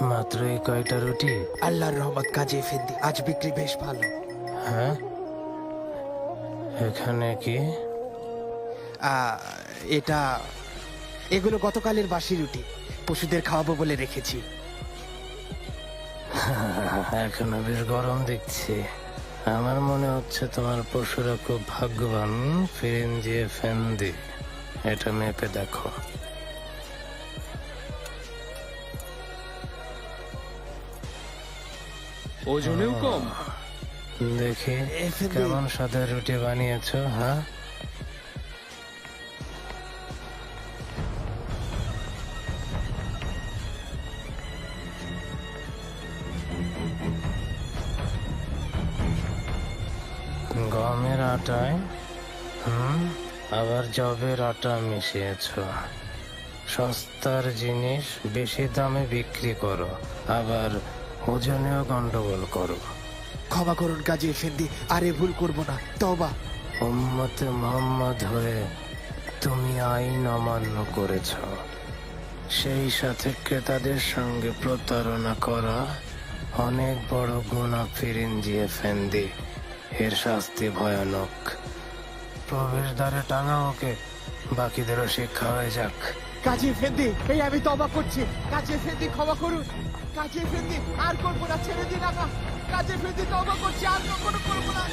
মাত্রই কয়টা রুটি? আল্লাহর রহমত কাজী এফেন্দি, আজ বিক্রি বেশ ভালো। হ্যাঁ, এখানে কি? এটা এগুলো গতকালের বাসি রুটি, পশুদের খাওয়াবো বলে রেখেছি। এখনো বেশ গরম দেখছি। আমার মনে হচ্ছে তোমার পশুরা খুব ভাগ্যবান। ফিরিঞ্জি এফেন্দি, এটা মেপে দেখো। ওজনেও কম। দেখি এফেন্দি। কেমন স্বাদের রুটি বানিয়েছো। হ্যাঁ, গমের আটায় আবার জবের আটা মিশিয়েছ। সস্তার জিনিস বেশি দামে বিক্রি করো, আবার ওজনেও গন্ডগোল করো। ক্ষমা করুন কাজী এফেন্দি, আরে ভুল করব না, তওবা। উম্মতে মুহাম্মদ হয়ে তুমি আইন অমান্য করেছ, সেই সাথে ক্রেতাদের সঙ্গে প্রতারণা করা অনেক বড় গুনাহ ফিরিঞ্জি এফেন্দি। এর শাস্তি ভয়ানক। প্রবেশদ্বারে টাঙা ওকে, বাকিদেরও শিক্ষা হয়ে যাক। কাজী এফেন্দি, এই আমি তওবা করছি। কাজী এফেন্দি ক্ষমা করুন। কাজী এফেন্দি আর করবো না, ছেড়ে দিন আমাকে। কাজী এফেন্দি তওবা করছি, আর কখনো করবো না।